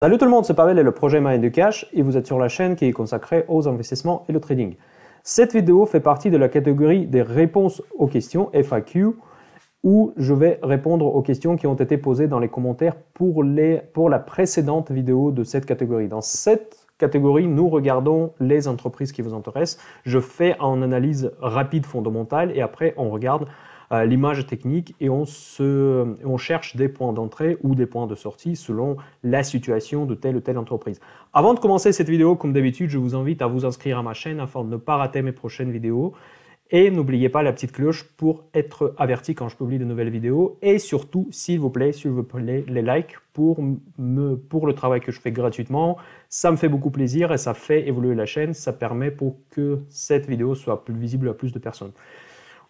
Salut tout le monde, c'est Pavel et le projet Mind de Cash et vous êtes sur la chaîne qui est consacrée aux investissements et le trading. Cette vidéo fait partie de la catégorie des réponses aux questions FAQ où je vais répondre aux questions qui ont été posées dans les commentaires pour la précédente vidéo de cette catégorie. Dans cette catégorie, nous regardons les entreprises qui vous intéressent. Je fais une analyse rapide fondamentale et après on regarde l'image technique et on cherche des points d'entrée ou des points de sortie selon la situation de telle ou telle entreprise. Avant de commencer cette vidéo, comme d'habitude, je vous invite à vous inscrire à ma chaîne afin de ne pas rater mes prochaines vidéos. Et n'oubliez pas la petite cloche pour être averti quand je publie de nouvelles vidéos. Et surtout, s'il vous plaît, les likes pour le travail que je fais gratuitement. Ça me fait beaucoup plaisir et ça fait évoluer la chaîne. Ça permet pour que cette vidéo soit plus visible à plus de personnes.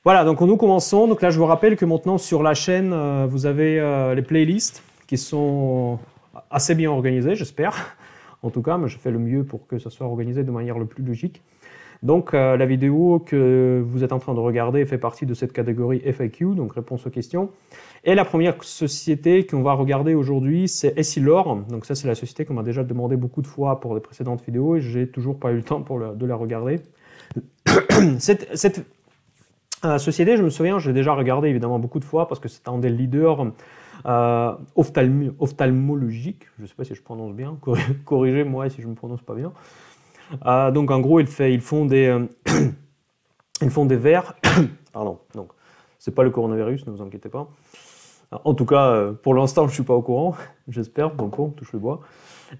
Voilà, donc nous commençons. Donc là, je vous rappelle que maintenant sur la chaîne, vous avez les playlists qui sont assez bien organisées, j'espère. En tout cas, mais je fais le mieux pour que ça soit organisé de manière le plus logique. Donc la vidéo que vous êtes en train de regarder fait partie de cette catégorie FAQ, donc réponse aux questions. Et la première société qu'on va regarder aujourd'hui, c'est Essilor. Donc ça, c'est la société qu'on m'a déjà demandé beaucoup de fois pour les précédentes vidéos et j'ai toujours pas eu le temps de la regarder. Cette société, je me souviens, j'ai déjà regardé évidemment beaucoup de fois parce que c'est un des leaders ophtalmologiques. Je ne sais pas si je prononce bien, corrigez-moi si je ne me prononce pas bien. Donc en gros, ils font des verres. Pardon. Donc c'est pas le coronavirus, ne vous inquiétez pas. En tout cas, pour l'instant, je suis pas au courant. J'espère. Donc bon, touche le bois.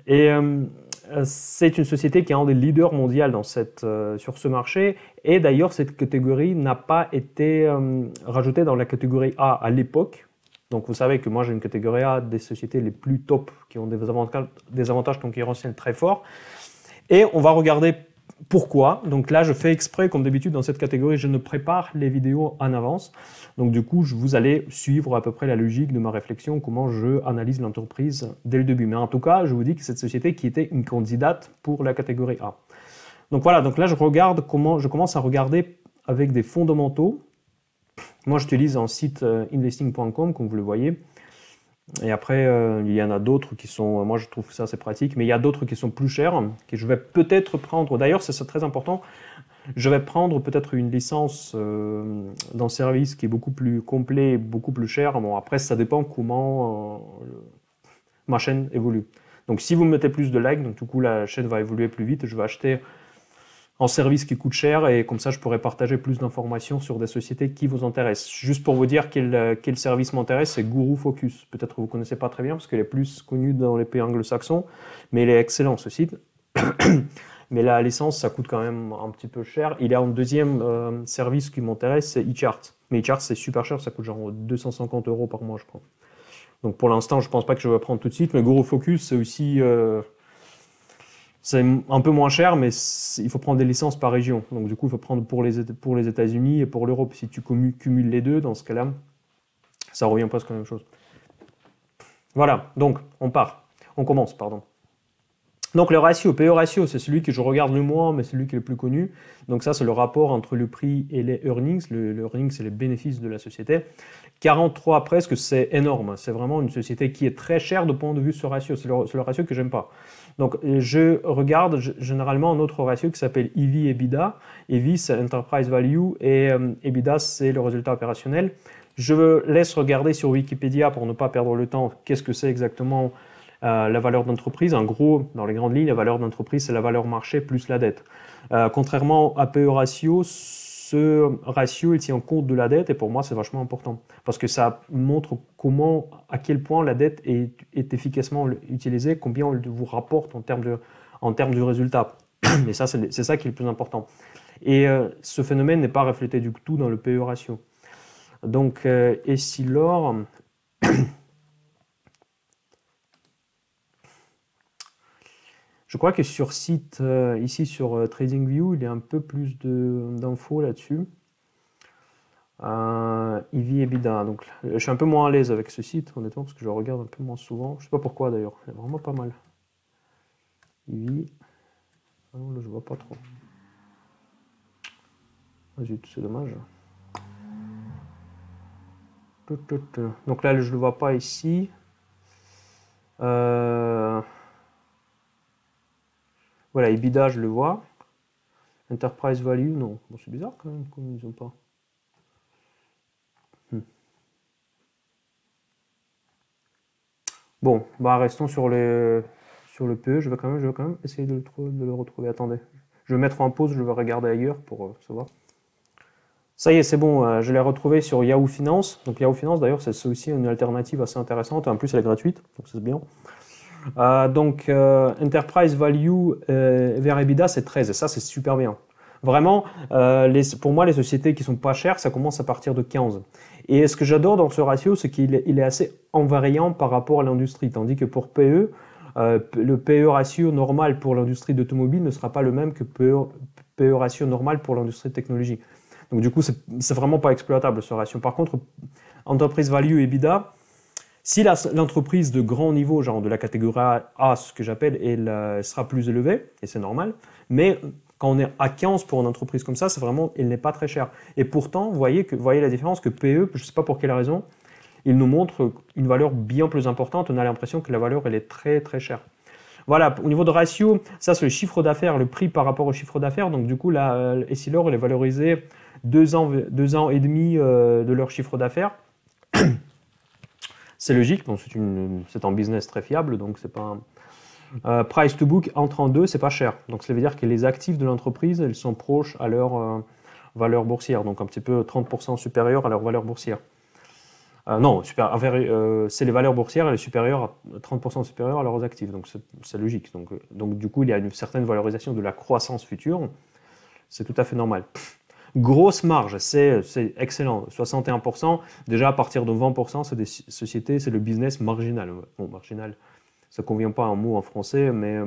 Et c'est une société qui est un des leaders mondiaux dans sur ce marché. Et d'ailleurs, cette catégorie n'a pas été rajoutée dans la catégorie A à l'époque. Donc vous savez que moi j'ai une catégorie A des sociétés les plus top qui ont des avantages concurrentiels très forts. Et on va regarder pourquoi. Donc là, je fais exprès, comme d'habitude dans cette catégorie, je ne prépare les vidéos en avance. Donc du coup, vous allez suivre à peu près la logique de ma réflexion, comment je analyse l'entreprise dès le début. Mais en tout cas, je vous dis que cette société qui était une candidate pour la catégorie A. Donc voilà, donc là, je commence à regarder avec des fondamentaux. Moi, j'utilise un site investing.com, comme vous le voyez. Et après, il y en a d'autres qui sont, moi je trouve ça assez pratique, mais il y a d'autres qui sont plus chers, que je vais peut-être prendre, d'ailleurs c'est très important, je vais prendre peut-être une licence d'un service qui est beaucoup plus complet, beaucoup plus cher. Bon, après ça dépend comment ma chaîne évolue. Donc si vous me mettez plus de likes, donc du coup la chaîne va évoluer plus vite, je vais acheter un service qui coûte cher et comme ça je pourrais partager plus d'informations sur des sociétés qui vous intéressent. Juste pour vous dire quel service m'intéresse, c'est Guru Focus. Peut-être que vous ne connaissez pas très bien parce qu'il est plus connu dans les pays anglo-saxons, mais il est excellent ce site. Mais la licence, ça coûte quand même un petit peu cher. Il y a un deuxième service qui m'intéresse, c'est eChart. Mais eChart, c'est super cher, ça coûte genre 250 € par mois, je crois. Donc pour l'instant, je ne pense pas que je vais prendre tout de suite, mais Guru Focus, c'est aussi... c'est un peu moins cher, mais il faut prendre des licences par région. Donc du coup, il faut prendre pour les États-Unis et pour l'Europe. Si tu cumules les deux, dans ce cas-là, ça revient presque à la même chose. Voilà, donc on commence, pardon. Donc le ratio, PE ratio, c'est celui que je regarde le moins, mais celui qui est le plus connu. Donc ça, c'est le rapport entre le prix et les earnings. Le earnings, c'est les bénéfices de la société. 43 presque, c'est énorme. C'est vraiment une société qui est très chère de point de vue ce ratio. C'est le ratio que j'aime pas. Donc je regarde généralement un autre ratio qui s'appelle EV/EBITDA. EV, c'est Enterprise Value et EBITDA, c'est le résultat opérationnel. Je laisse regarder sur Wikipédia pour ne pas perdre le temps qu'est-ce que c'est exactement la valeur d'entreprise. En gros, dans les grandes lignes, la valeur d'entreprise, c'est la valeur marché plus la dette. Contrairement à PE ratio, ce ratio, il tient en compte de la dette et pour moi, c'est vachement important parce que ça montre à quel point la dette est efficacement utilisée, combien elle vous rapporte en termes de résultats. Et ça, c'est ça qui est le plus important. Et ce phénomène n'est pas reflété du tout dans le PE ratio. Donc, Essilor... Je crois que sur site, ici sur TradingView, il y a un peu plus d'infos là-dessus. EV/EBITDA. Donc, je suis un peu moins à l'aise avec ce site, honnêtement, parce que je le regarde un peu moins souvent. Je ne sais pas pourquoi d'ailleurs. C'est vraiment pas mal. EV. Ah non, là, je vois pas trop. Ah, zut, c'est dommage. Donc là, je ne le vois pas ici. voilà, EBITDA, je le vois. Enterprise Value, non. Bon, c'est bizarre quand même, comme ils ont pas. Bon, bah restons sur le PE. Je vais quand même essayer de le retrouver. Attendez. Je vais mettre en pause, je vais regarder ailleurs pour savoir. Ça y est, c'est bon, je l'ai retrouvé sur Yahoo Finance. Donc Yahoo Finance, d'ailleurs, c'est aussi une alternative assez intéressante. En plus, elle est gratuite, donc c'est bien. Enterprise Value vers EBITDA, c'est 13. Et ça, c'est super bien. Vraiment, pour moi, les sociétés qui sont pas chères, ça commence à partir de 15. Et ce que j'adore dans ce ratio, c'est qu'il est assez invariant par rapport à l'industrie. Tandis que pour PE, le PE ratio normal pour l'industrie d'automobile ne sera pas le même que PE ratio normal pour l'industrie de technologie. Donc du coup, c'est vraiment pas exploitable ce ratio. Par contre, Enterprise Value et EBITDA, si l'entreprise de grand niveau, genre de la catégorie A, ce que j'appelle, elle sera plus élevée, et c'est normal, mais quand on est à 15 pour une entreprise comme ça, c'est vraiment, elle n'est pas très chère. Et pourtant, vous voyez la différence que PE, je ne sais pas pour quelle raison, il nous montre une valeur bien plus importante. On a l'impression que la valeur, elle est très très chère. Voilà, au niveau de ratio, ça c'est le chiffre d'affaires, le prix par rapport au chiffre d'affaires. Donc du coup, là, Essilor, elle est valorisée 2 ans et demi de leur chiffre d'affaires. C'est logique, bon, c'est un business très fiable, donc c'est pas price to book en 32, c'est pas cher. Donc ça veut dire que les actifs de l'entreprise, elles sont proches à leur valeur boursière, donc un petit peu 30% supérieur à leur valeur boursière. Non, c'est les valeurs boursières, elles sont supérieures à 30% supérieures à leurs actifs, donc c'est logique. Donc du coup, il y a une certaine valorisation de la croissance future, c'est tout à fait normal. Grosse marge, c'est excellent, 61%. Déjà, à partir de 20%, c'est des sociétés, c'est le business marginal. Bon, marginal, ça ne convient pas à un mot en français, mais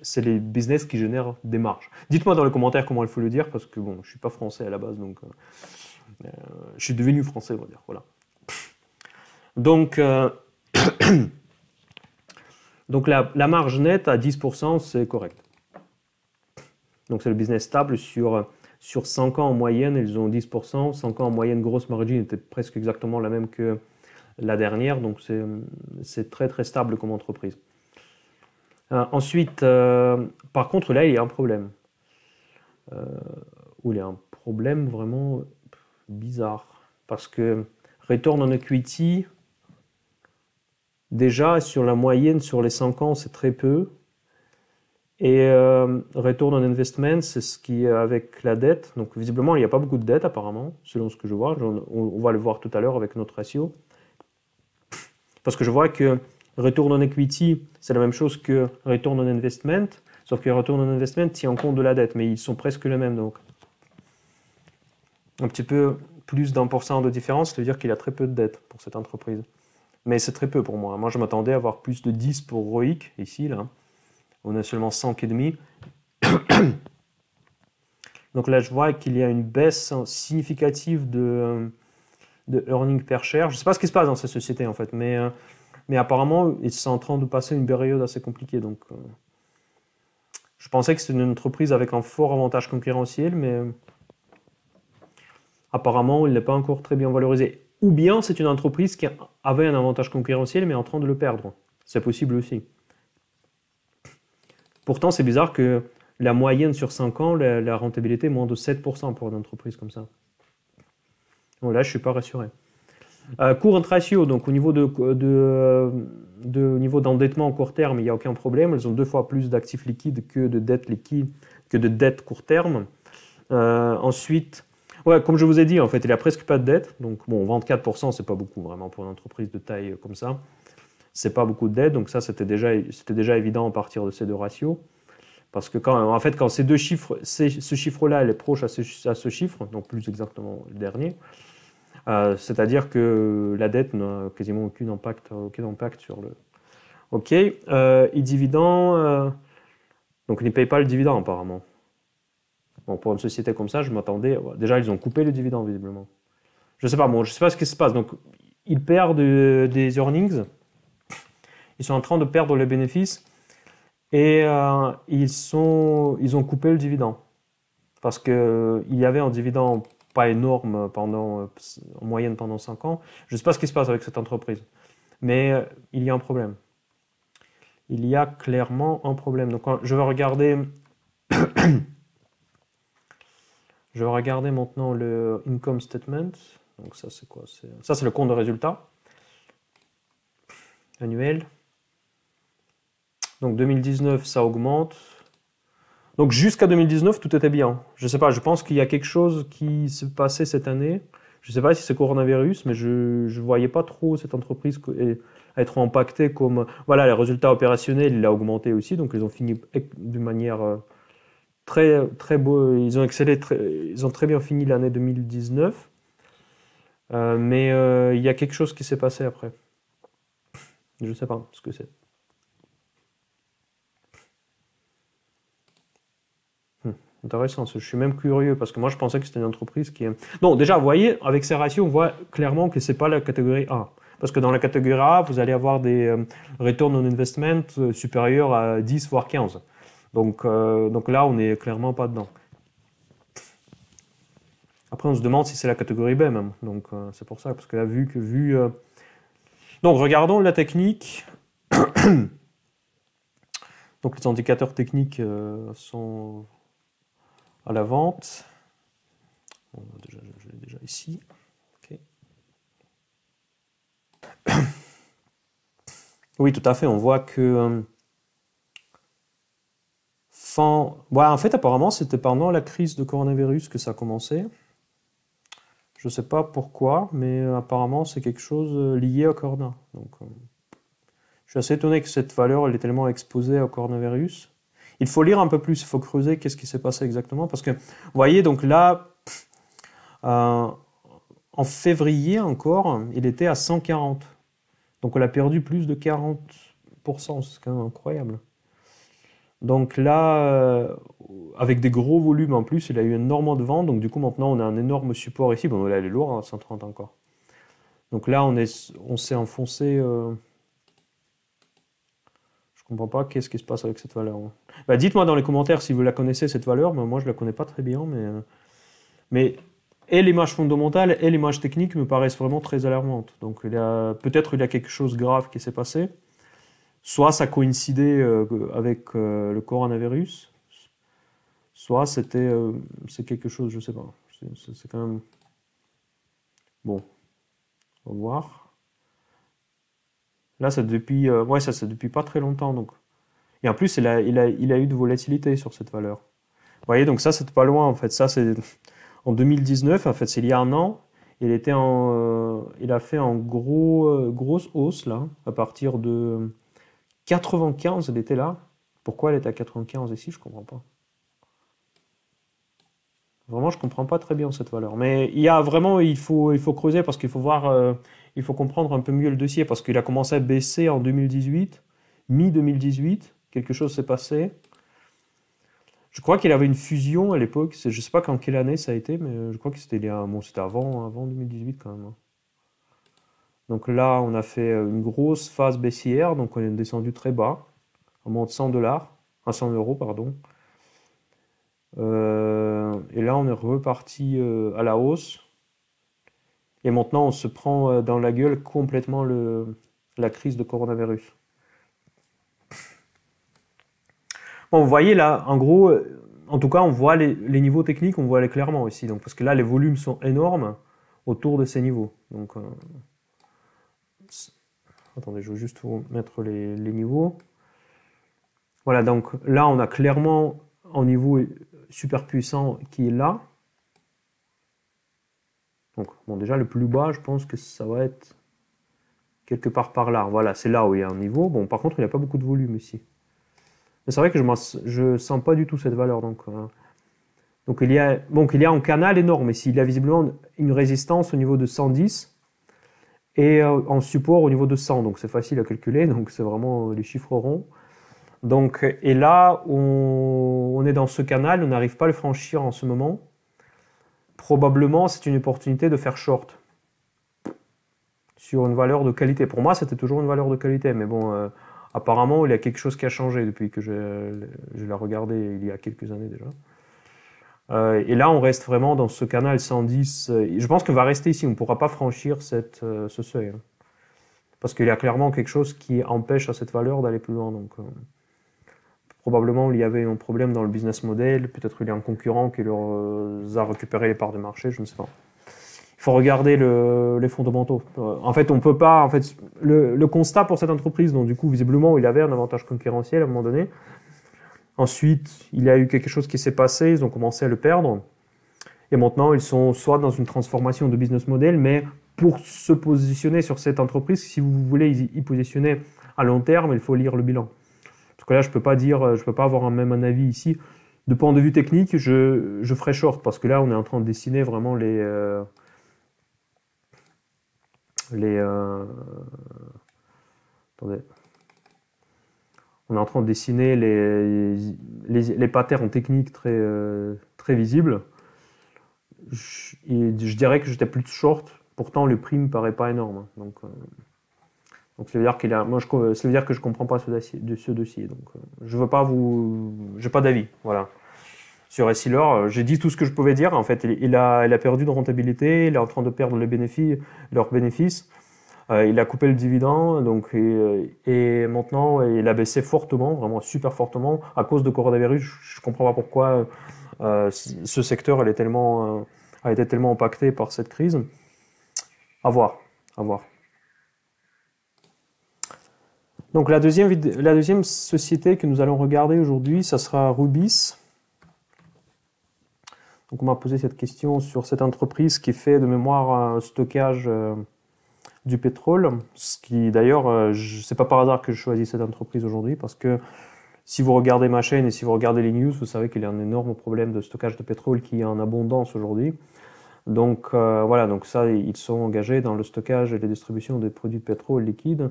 c'est les business qui génèrent des marges. Dites-moi dans les commentaires comment il faut le dire, parce que bon, je ne suis pas français à la base, donc je suis devenu français, on va dire. Voilà. Donc, donc la marge nette à 10%, c'est correct. Donc c'est le business stable sur 5 ans en moyenne, ils ont 10%. 5 ans en moyenne, grosse margin était presque exactement la même que la dernière. Donc c'est très très stable comme entreprise. Ensuite, par contre, là, il y a un problème. Il y a un problème vraiment bizarre. Parce que return on equity, déjà sur la moyenne, sur les 5 ans, c'est très peu. Et return on investment, c'est ce qui est avec la dette. Donc visiblement, il n'y a pas beaucoup de dette apparemment, selon ce que je vois. On va le voir tout à l'heure avec notre ratio. Parce que je vois que return on equity, c'est la même chose que return on investment, sauf que return on investment tient compte de la dette, mais ils sont presque les mêmes. Donc un petit peu plus d'1% de différence, ça veut dire qu'il y a très peu de dette pour cette entreprise. Mais c'est très peu pour moi. Moi, je m'attendais à avoir plus de 10 pour ROIC, ici, là. On a seulement 5,5. Donc là, je vois qu'il y a une baisse significative de earnings per share. Je ne sais pas ce qui se passe dans ces sociétés, en fait, mais apparemment, ils sont en train de passer une période assez compliquée. Donc, je pensais que c'était une entreprise avec un fort avantage concurrentiel, mais apparemment, il n'est pas encore très bien valorisé. Ou bien, c'est une entreprise qui avait un avantage concurrentiel, mais est en train de le perdre. C'est possible aussi. Pourtant, c'est bizarre que la moyenne sur 5 ans, la rentabilité est moins de 7% pour une entreprise comme ça. Bon, là, je ne suis pas rassuré. Current ratio, donc au niveau niveau d'endettement à court terme, il n'y a aucun problème. Elles ont 2 fois plus d'actifs liquides que de dettes liquides, que de dettes court terme. Ensuite, ouais, comme je vous ai dit, en fait, il n'y a presque pas de dette. Donc, bon, 24%, c'est pas beaucoup vraiment pour une entreprise de taille comme ça. C'est pas beaucoup de dette, donc ça, c'était déjà évident à partir de ces deux ratios. Parce que quand ces deux chiffres, ce chiffre-là, elle est proche à ce chiffre, donc plus exactement le dernier, c'est-à-dire que la dette n'a quasiment aucun impact sur le... Ok, et dividende, donc ils ne payent pas le dividende apparemment. Bon, pour une société comme ça, je m'attendais... Déjà, ils ont coupé le dividende visiblement. Je ne sais pas, je sais pas ce qui se passe. Donc, ils perdent des earnings, ils sont en train de perdre les bénéfices et ils ont coupé le dividende. Parce qu'il y avait un dividende pas énorme en moyenne pendant 5 ans. Je ne sais pas ce qui se passe avec cette entreprise, mais il y a un problème. il y a clairement un problème. Donc je vais regarder, je vais regarder maintenant le income statement. Donc ça c'est quoi? Ça c'est le compte de résultat annuel. Donc 2019 ça augmente. Donc jusqu'à 2019 tout était bien. Je sais pas, je pense qu'il y a quelque chose qui se passait cette année. Je sais pas si c'est coronavirus, mais je voyais pas trop cette entreprise être impactée comme... Voilà, les résultats opérationnels, il a augmenté aussi, donc ils ont fini d'une manière très, très beau. Ils ont excellé, ils ont très bien fini l'année 2019. Mais il y a quelque chose qui s'est passé après. Je sais pas ce que c'est. Intéressant, je suis même curieux parce que moi je pensais que c'était une entreprise qui... Non, déjà, vous voyez, avec ces ratios, on voit clairement que ce n'est pas la catégorie A. Parce que dans la catégorie A, vous allez avoir des return on investment supérieurs à 10 voire 15. Donc là, on n'est clairement pas dedans. Après, on se demande si c'est la catégorie B même. Donc c'est pour ça, parce que là, Donc regardons la technique. Donc les indicateurs techniques sont à la vente. Bon, déjà, je l'ai déjà ici. Okay. Oui, tout à fait. On voit que en fait, apparemment, c'était pendant la crise de coronavirus que ça a commencé. Je ne sais pas pourquoi, mais apparemment, c'est quelque chose lié au corona. Donc, je suis assez étonné que cette valeur elle est tellement exposée au coronavirus. Il faut lire un peu plus, il faut creuser qu'est-ce qui s'est passé exactement. Parce que, vous voyez, donc là, en février encore, il était à 140. Donc on a perdu plus de 40%, c'est quand même incroyable. Donc là, avec des gros volumes en plus, il a eu énormément de ventes. Donc du coup, maintenant, on a un énorme support ici. Bon, là, elle est lourde, hein, 130 encore. Donc là, on s'est enfoncé... Je comprends pas qu'est-ce qui se passe avec cette valeur. Bah, dites-moi dans les commentaires si vous la connaissez, cette valeur. Mais moi, je la connais pas très bien. Mais et l'image fondamentale et l'image technique me paraissent vraiment très alarmantes. Donc peut-être il y a quelque chose de grave qui s'est passé. Soit ça coïncidait avec le coronavirus, soit c'est quelque chose, je sais pas. C'est quand même... Bon, on va voir. Là, c'est depuis, ouais, ça c'est depuis pas très longtemps. Donc. Et en plus, il a eu de volatilité sur cette valeur. Vous voyez, donc ça, c'est pas loin en fait. Ça, c'est en 2019, en fait, c'est il y a un an. Il a fait en grosse hausse là, à partir de 95, elle était là. Pourquoi elle est à 95 ici, je comprends pas. Vraiment, je comprends pas très bien cette valeur. Mais il y a vraiment, il faut creuser parce qu'il faut voir, il faut comprendre un peu mieux le dossier parce qu'il a commencé à baisser en 2018, mi-2018, quelque chose s'est passé. Je crois qu'il avait une fusion à l'époque, je sais pas quand quelle année ça a été, mais je crois que c'était avant 2018 quand même. Donc là, on a fait une grosse phase baissière, donc on est descendu très bas, en moins de 100 $, 100 euros, pardon. Et là, on est reparti à la hausse. Et maintenant, on se prend dans la gueule complètement la crise de coronavirus. Bon, vous voyez là, en gros, en tout cas, on voit les niveaux techniques, on voit les clairement ici. Donc, parce que là, les volumes sont énormes autour de ces niveaux. Donc, attendez, je vais juste vous mettre les niveaux. Voilà, donc là, on a clairement un niveau super puissant qui est là. Donc, bon, déjà, le plus bas, je pense que ça va être quelque part par là. Voilà, c'est là où il y a un niveau. Bon, par contre, il n'y a pas beaucoup de volume ici. Mais c'est vrai que je ne sens pas du tout cette valeur. Donc il y a un canal énorme ici. Il y a visiblement une résistance au niveau de 110 et en support au niveau de 100. Donc c'est facile à calculer. Donc c'est vraiment les chiffres ronds. Donc, et là, on est dans ce canal. On n'arrive pas à le franchir en ce moment. Probablement, c'est une opportunité de faire short sur une valeur de qualité. Pour moi, c'était toujours une valeur de qualité. Mais bon... apparemment, il y a quelque chose qui a changé depuis que je l'ai regardé il y a quelques années déjà. Et là, on reste vraiment dans ce canal 110. Je pense qu'on va rester ici, on ne pourra pas franchir ce seuil. Parce qu'il y a clairement quelque chose qui empêche à cette valeur d'aller plus loin. Donc, probablement, il y avait un problème dans le business model. Peut-être il y a un concurrent qui leur a récupéré les parts de marché, je ne sais pas. Il faut regarder les fondamentaux. En fait, on peut pas. En fait, le constat pour cette entreprise, donc du coup, visiblement, il avait un avantage concurrentiel à un moment donné. Ensuite, il y a eu quelque chose qui s'est passé, ils ont commencé à le perdre. Et maintenant, ils sont soit dans une transformation de business model, mais pour se positionner sur cette entreprise, si vous voulez y positionner à long terme, il faut lire le bilan. Parce que là, je peux pas avoir un même avis ici. De point de vue technique, je ferai short, parce que là, on est en train de dessiner vraiment attendez. On est en train de dessiner les patterns techniques très visibles. Je dirais que j'étais plus short, pourtant le prix me paraît pas énorme. Donc ça veut dire ça veut dire que je comprends pas ce dossier. Donc je veux pas j'ai pas d'avis, voilà. Sur Essilor, j'ai dit tout ce que je pouvais dire. En fait, il a perdu de rentabilité, il est en train de perdre leurs bénéfices. Il a coupé le dividende, donc, et maintenant il a baissé fortement, vraiment super fortement, à cause de coronavirus. Je ne comprends pas pourquoi ce secteur a été tellement impacté par cette crise. À voir, à voir. Donc la deuxième société que nous allons regarder aujourd'hui, ça sera Rubis. Donc on m'a posé cette question sur cette entreprise qui fait de mémoire un stockage du pétrole, ce qui d'ailleurs, c'est pas par hasard que je choisis cette entreprise aujourd'hui, parce que si vous regardez ma chaîne et si vous regardez les news, vous savez qu'il y a un énorme problème de stockage de pétrole qui est en abondance aujourd'hui. Donc voilà, donc ça, ils sont engagés dans le stockage et la distribution des produits de pétrole liquide.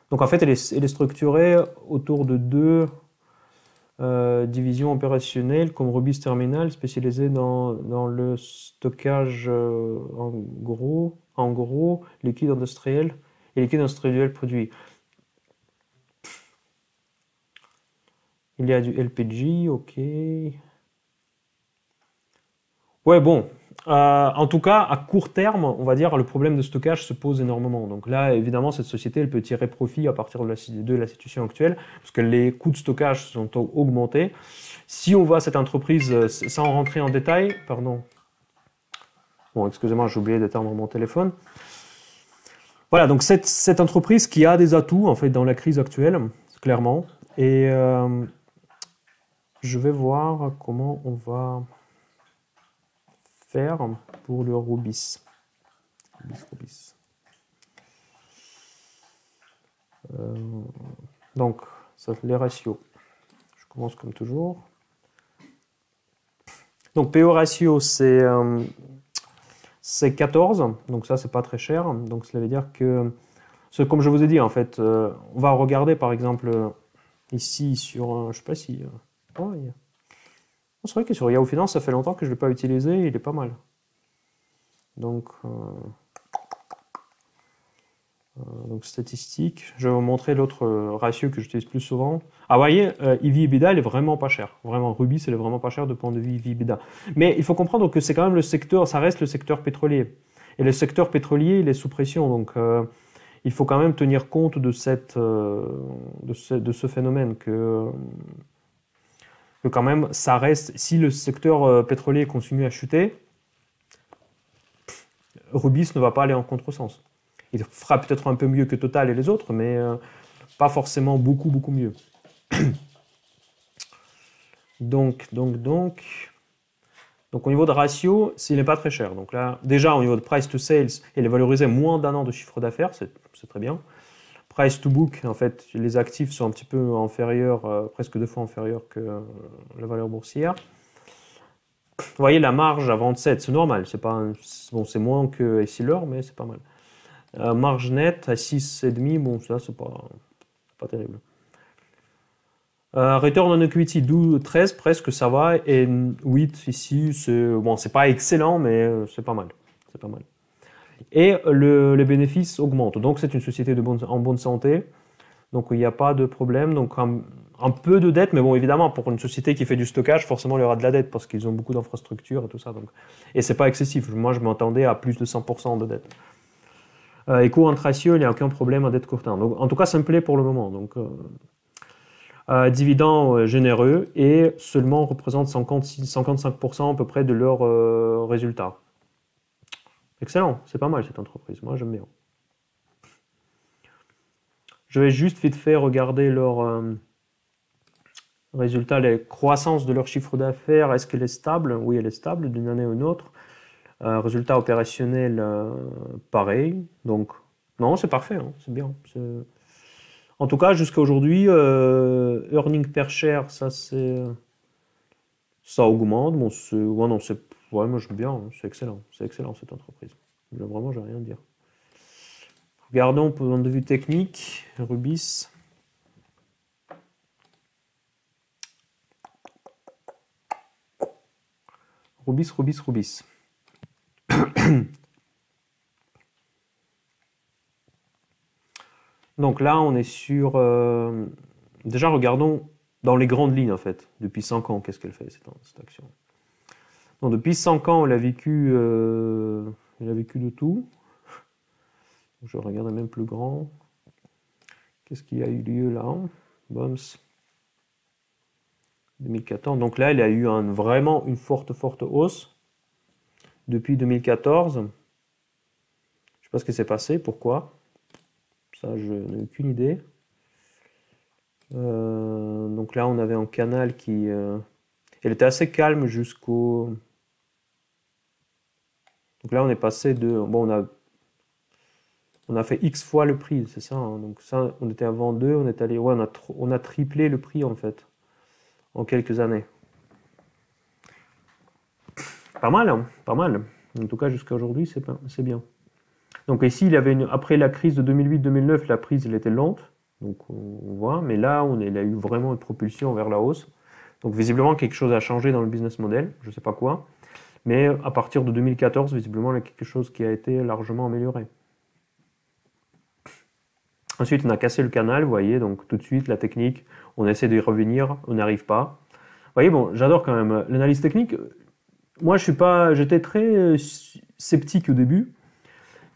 Donc en fait, elle est structurée autour de deux division opérationnelle comme Rubis Terminal spécialisée dans le stockage en gros liquide industriel et liquide industriel produit. Il y a du LPG, ok. Ouais, bon. En tout cas, à court terme, on va dire, le problème de stockage se pose énormément. Donc là, évidemment, cette société, elle peut tirer profit à partir de la situation actuelle, parce que les coûts de stockage sont augmentés. Si on voit cette entreprise, sans rentrer en détail, pardon. Bon, excusez-moi, j'ai oublié d'éteindre mon téléphone. Voilà, donc cette entreprise qui a des atouts, en fait, dans la crise actuelle, clairement. Et je vais voir comment on va faire pour le Rubis. Rubis. Donc, ça, les ratios. Je commence comme toujours. Donc, PO ratio, c'est 14. Donc, ça, c'est pas très cher. Donc, cela veut dire que, comme je vous ai dit, en fait, on va regarder, par exemple, ici, sur, je sais pas si... c'est vrai que sur Yahoo Finance, ça fait longtemps que je ne l'ai pas utilisé, il est pas mal. Donc statistiques, je vais vous montrer l'autre ratio que j'utilise plus souvent. Ah, vous voyez, EV/EBITDA, il est vraiment pas cher. Vraiment, Rubis, il est vraiment pas cher de point de vue EV/EBITDA. Mais il faut comprendre que c'est quand même le secteur, ça reste le secteur pétrolier. Et le secteur pétrolier, il est sous pression. Donc, il faut quand même tenir compte de ce phénomène que quand même, ça reste, si le secteur pétrolier continue à chuter, Rubis ne va pas aller en contresens. Il fera peut-être un peu mieux que Total et les autres, mais pas forcément beaucoup mieux. Donc, au niveau de ratio, il n'est pas très cher. Donc là, déjà, au niveau de price to sales, il est valorisé moins d'un an de chiffre d'affaires, c'est très bien. Price to book, en fait, les actifs sont un petit peu inférieurs, presque 2 fois inférieurs que la valeur boursière. Vous voyez, la marge à 27, c'est normal. C'est moins que Essilor, mais c'est pas mal. Marge nette à 6,5, bon, ça, c'est pas terrible. Return on equity, 13 presque, ça va. Et 8 ici, c'est pas excellent, mais c'est pas mal. C'est pas mal. Et les bénéfices augmentent. Donc, c'est une société en bonne santé. Donc, il n'y a pas de problème. Donc, un peu de dette, mais bon, évidemment, pour une société qui fait du stockage, forcément, il y aura de la dette parce qu'ils ont beaucoup d'infrastructures et tout ça. Donc. Et c'est pas excessif. Moi, je m'attendais à plus de 100% de dette. Et courant ratio, il n'y a aucun problème à dette court terme. Donc, en tout cas, ça me plaît pour le moment. Donc, dividendes généreux et seulement représente 55% à peu près de leurs résultats. Excellent, c'est pas mal cette entreprise, moi j'aime bien. Je vais juste vite fait regarder leurs résultats, les croissances de leur chiffre d'affaires. Est-ce qu'elle est stable? Oui, elle est stable d'une année à une autre. Résultat opérationnel, pareil. Donc, non, c'est parfait, hein, c'est bien. En tout cas, jusqu'à aujourd'hui, earning per share, ça augmente. Bon, ouais, non, ouais, moi j'aime bien, hein, c'est excellent cette entreprise. Vraiment, j'ai rien à dire. Regardons pour point de vue technique, Rubis. Rubis. Donc là, on est sur... déjà, regardons dans les grandes lignes, en fait. Depuis 5 ans, qu'est-ce qu'elle fait, cette action? Donc, depuis 5 ans, elle a vécu de tout. Je regarde même plus grand. Qu'est-ce qui a eu lieu là? Boms. 2014. Donc là, elle a eu vraiment une forte hausse depuis 2014. Je ne sais pas ce qui s'est passé, pourquoi. Ça, je n'ai aucune idée. Donc là, on avait un canal qui... elle était assez calme jusqu'au... Donc là, on est passé de... Bon, on a fait X fois le prix, c'est ça. Hein. Donc ça, on était à 22, on est allé... Ouais, on a triplé le prix, en fait, en quelques années. Pas mal, hein, pas mal. En tout cas, jusqu'à aujourd'hui, c'est bien. Donc ici, il y avait après la crise de 2008-2009, la prise elle était lente. Donc on voit, mais là, il a eu vraiment une propulsion vers la hausse. Donc visiblement, quelque chose a changé dans le business model, je ne sais pas quoi. Mais à partir de 2014, visiblement, il y a quelque chose qui a été largement amélioré. Ensuite, on a cassé le canal, vous voyez, donc tout de suite, la technique, on essaie de y revenir, on n'arrive pas. Vous voyez, bon, j'adore quand même l'analyse technique. Moi, j'étais très sceptique au début.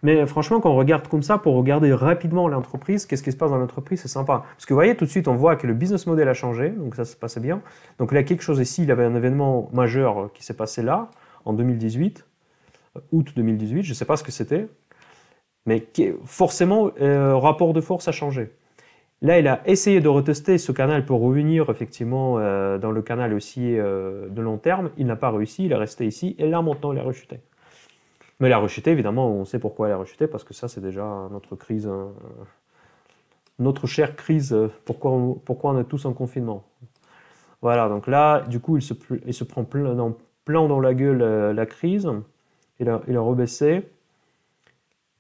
Mais franchement, quand on regarde comme ça, pour regarder rapidement l'entreprise, qu'est-ce qui se passe dans l'entreprise, c'est sympa. Parce que vous voyez, tout de suite, on voit que le business model a changé, donc ça se passait bien. Donc il y a quelque chose ici, il y avait un événement majeur qui s'est passé là, en 2018, août 2018, je ne sais pas ce que c'était, mais forcément, rapport de force a changé. Là, il a essayé de retester ce canal pour revenir effectivement dans le canal aussi de long terme. Il n'a pas réussi, il est resté ici, et là, maintenant, il a rechuté. Mais elle a rechuté, évidemment, on sait pourquoi elle a rechuté, parce que ça, c'est déjà notre crise, notre chère crise, pourquoi on est tous en confinement. Voilà, donc là, du coup, il se prend plein dans la gueule la crise, il a rebaissé,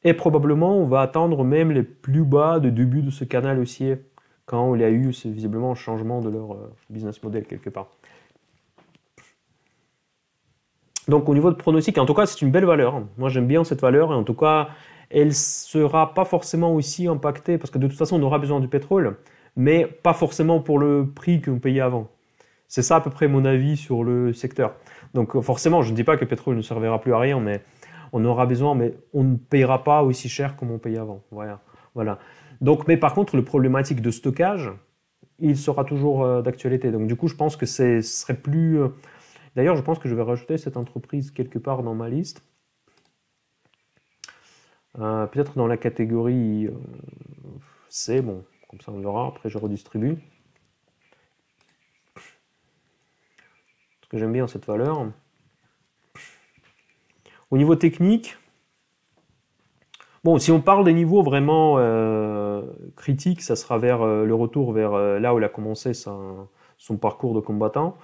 et probablement, on va attendre même les plus bas de début de ce canal haussier, quand il y a eu visiblement un changement de leur business model quelque part. Donc au niveau de pronostic, en tout cas c'est une belle valeur. Moi j'aime bien cette valeur et en tout cas elle ne sera pas forcément aussi impactée parce que de toute façon on aura besoin du pétrole, mais pas forcément pour le prix que vous payez avant. C'est ça à peu près mon avis sur le secteur. Donc forcément je ne dis pas que le pétrole ne servira plus à rien, mais on aura besoin, mais on ne payera pas aussi cher comme on payait avant. Voilà. Donc, mais par contre le problématique de stockage, il sera toujours d'actualité. Donc du coup je pense que ce serait plus... D'ailleurs, je pense que je vais rajouter cette entreprise quelque part dans ma liste. Peut-être dans la catégorie C, bon, comme ça on verra, après je redistribue. Parce que j'aime bien cette valeur. Au niveau technique, bon, si on parle des niveaux vraiment critiques, ça sera vers le retour vers là où il a commencé son parcours de combattant.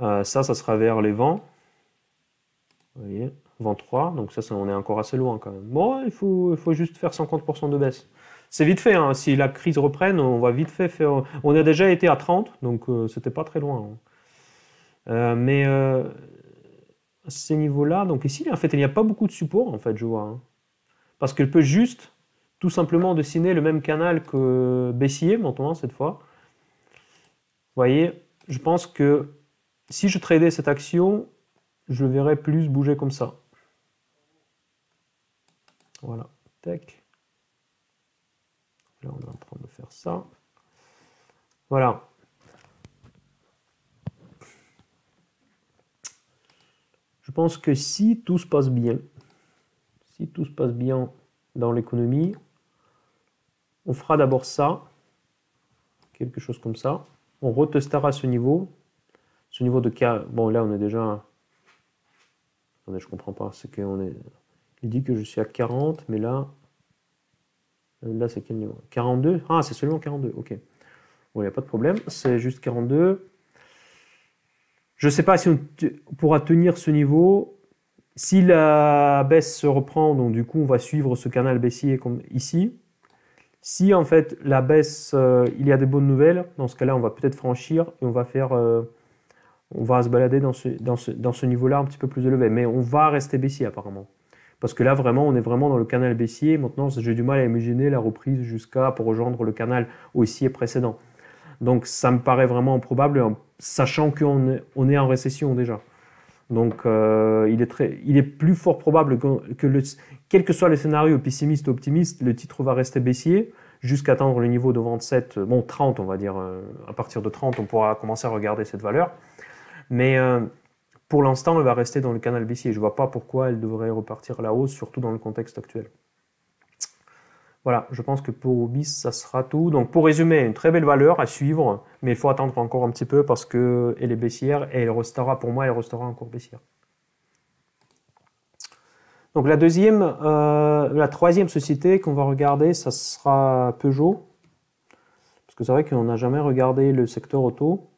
Ça sera vers les vents. Vous voyez, vent 3, donc ça, on est encore assez loin quand même. Bon, il faut juste faire 50% de baisse. C'est vite fait, hein. Si la crise reprenne, on va vite fait faire... On a déjà été à 30, donc c'était pas très loin. Hein. Mais à ces niveaux-là, donc ici, en fait, il n'y a pas beaucoup de support, en fait, je vois. Hein. Parce qu'elle peut juste, tout simplement, dessiner le même canal que baissier, maintenant, cette fois. Vous voyez, je pense que si je tradais cette action, je le verrais plus bouger comme ça. Voilà. Tech. Là, on est en train de faire ça. Voilà. Je pense que si tout se passe bien, dans l'économie, on fera d'abord ça, quelque chose comme ça. On retestera ce niveau de cas. Bon, là, on est déjà. Attendez, je comprends pas. C'est qu'on est. Il dit que je suis à 40, mais là, c'est quel niveau? 42? Ah, c'est seulement 42. Ok. Bon, il n'y a pas de problème. C'est juste 42. Je ne sais pas si on pourra tenir ce niveau. Si la baisse se reprend, donc du coup, on va suivre ce canal baissier comme ici. Si en fait la baisse, il y a des bonnes nouvelles, dans ce cas-là, on va peut-être franchir et on va faire, on va se balader dans ce niveau-là un petit peu plus élevé. Mais on va rester baissier apparemment. Parce que là, vraiment, on est vraiment dans le canal baissier. Maintenant, j'ai du mal à imaginer la reprise jusqu'à pour rejoindre le canal haussier précédent. Donc, ça me paraît vraiment improbable, sachant qu'on est en récession déjà. Donc, il est plus fort probable quel que soit le scénario pessimiste ou optimiste, le titre va rester baissier jusqu'à atteindre le niveau de 27, bon 30 on va dire. À partir de 30, on pourra commencer à regarder cette valeur. Mais pour l'instant, elle va rester dans le canal baissier. Je ne vois pas pourquoi elle devrait repartir à la hausse, surtout dans le contexte actuel. Voilà, je pense que pour Ubis, ça sera tout. Donc pour résumer, une très belle valeur à suivre, mais il faut attendre encore un petit peu parce qu'elle est baissière et elle restera, pour moi, elle restera encore baissière. Donc la troisième société qu'on va regarder, ça sera Peugeot. Parce que c'est vrai qu'on n'a jamais regardé le secteur auto.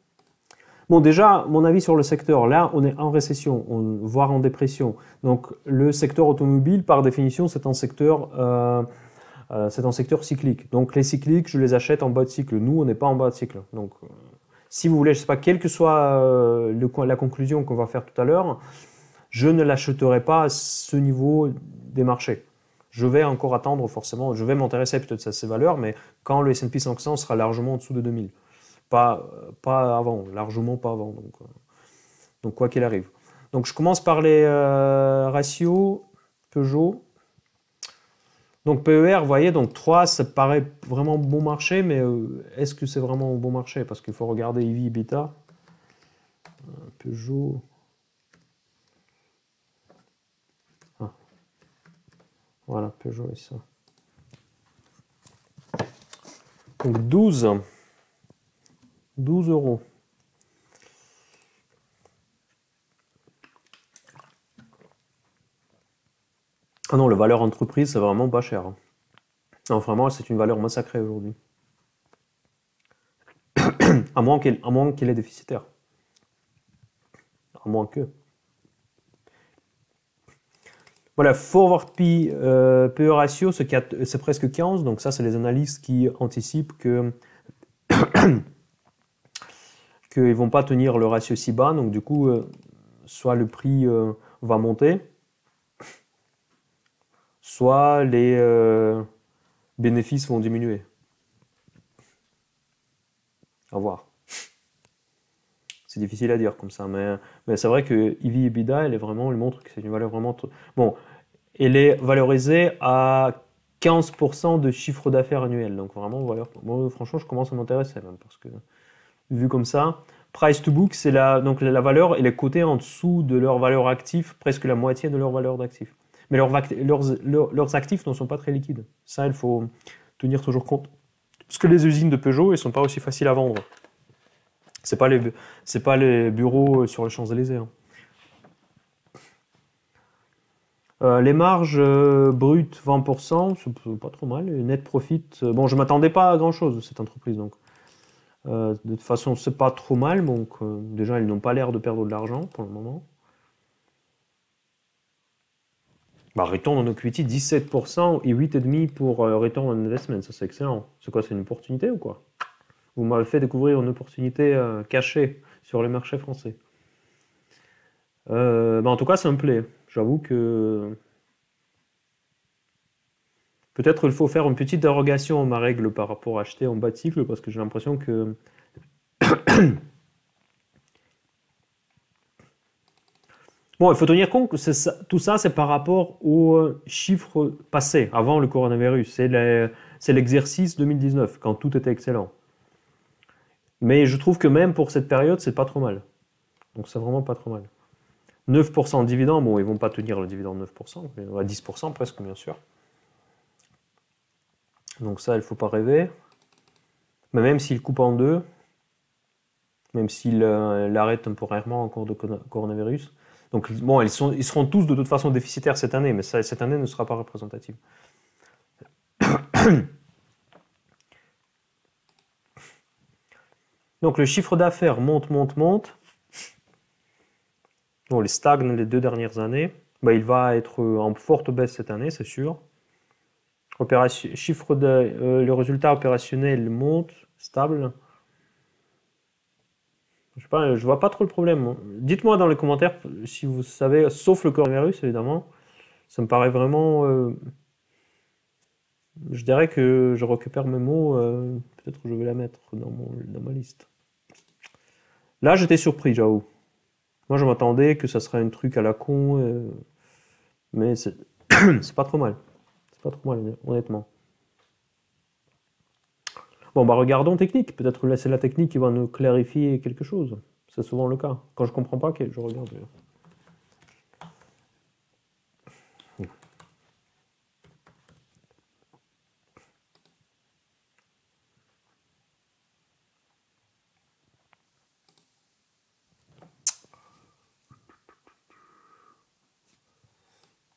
Bon, déjà, mon avis sur le secteur, là, on est en récession, voire en dépression. Donc le secteur automobile, par définition, c'est un secteur cyclique. Donc les cycliques, je les achète en bas de cycle. Nous, on n'est pas en bas de cycle. Donc, si vous voulez, je ne sais pas, quelle que soit la conclusion qu'on va faire tout à l'heure, je ne l'achèterai pas à ce niveau des marchés. Je vais encore attendre forcément, je vais m'intéresser peut-être à ces valeurs, mais quand le S&P 500 sera largement en dessous de 2000. Pas avant, largement pas avant. Donc quoi qu'il arrive. Donc je commence par les ratios Peugeot. Donc PER, vous voyez, donc 3, ça paraît vraiment bon marché, mais est-ce que c'est vraiment un bon marché? Parce qu'il faut regarder EV, bêta. Peugeot. Ah. Voilà, Peugeot et ça. Donc 12 euros. Ah non, la valeur entreprise, c'est vraiment pas cher. Non, vraiment, c'est une valeur massacrée aujourd'hui. À moins qu'elle est déficitaire. À moins que. Voilà, Forward PE ratio, c'est presque 15. Donc ça, c'est les analystes qui anticipent que qu'ils ne vont pas tenir le ratio si bas. Donc du coup, soit le prix va monter, soit les bénéfices vont diminuer. À voir. C'est difficile à dire comme ça, mais c'est vrai que EV EBITDA, elle montre que c'est une valeur vraiment... Bon, elle est valorisée à 15% de chiffre d'affaires annuel. Donc vraiment, moi, franchement, je commence à m'intéresser même, parce que vu comme ça, price to book, c'est donc la valeur, elle est cotée en dessous de leur valeur active, presque la moitié de leur valeur d'actifs. Mais leurs actifs ne sont pas très liquides. Ça, il faut tenir toujours compte. Parce que les usines de Peugeot, elles ne sont pas aussi faciles à vendre. C'est pas les bureaux sur les Champs-Élysées. Hein. Les marges brutes, 20%, c'est pas trop mal. Et net profit, bon, je m'attendais pas à grand-chose de cette entreprise. Donc, de toute façon, c'est pas trop mal. Donc, déjà, ils n'ont pas l'air de perdre de l'argent pour le moment. Bah, return on equity, 17% et 8,5% pour return on investment. Ça, c'est excellent. C'est quoi, c'est une opportunité ou quoi? Vous m'avez fait découvrir une opportunité cachée sur les marchés français. En tout cas, ça me plaît. J'avoue que peut-être il faut faire une petite dérogation à ma règle par rapport à acheter en bas de cycle, parce que j'ai l'impression que Bon, il faut tenir compte que tout ça, c'est par rapport aux chiffres passés, avant le coronavirus. C'est l'exercice 2019, quand tout était excellent. Mais je trouve que même pour cette période, c'est pas trop mal. Donc c'est vraiment pas trop mal. 9% de dividende, bon, ils vont pas tenir le dividende 9%, mais à 10% presque, bien sûr. Donc ça, il ne faut pas rêver. Mais même s'il coupe en deux, même s'il l'arrête temporairement en cours de coronavirus, donc bon, ils seront tous de toute façon déficitaires cette année, mais cette année ne sera pas représentative. Donc le chiffre d'affaires monte. Bon, il stagne les 2 dernières années. Ben, il va être en forte baisse cette année, c'est sûr. Le résultat opérationnel monte, stable. Je sais pas, je vois pas trop le problème. Dites-moi dans les commentaires si vous savez, sauf le coronavirus évidemment. Ça me paraît vraiment. Je dirais que je récupère mes mots. Peut-être que je vais la mettre dans ma liste. Là, j'étais surpris, j'avoue. Moi, je m'attendais que ça serait un truc à la con, mais c'est pas trop mal. C'est pas trop mal, honnêtement. Bon, bah regardons technique. Peut-être que c'est la technique qui va nous clarifier quelque chose. C'est souvent le cas. Quand je comprends pas, je regarde.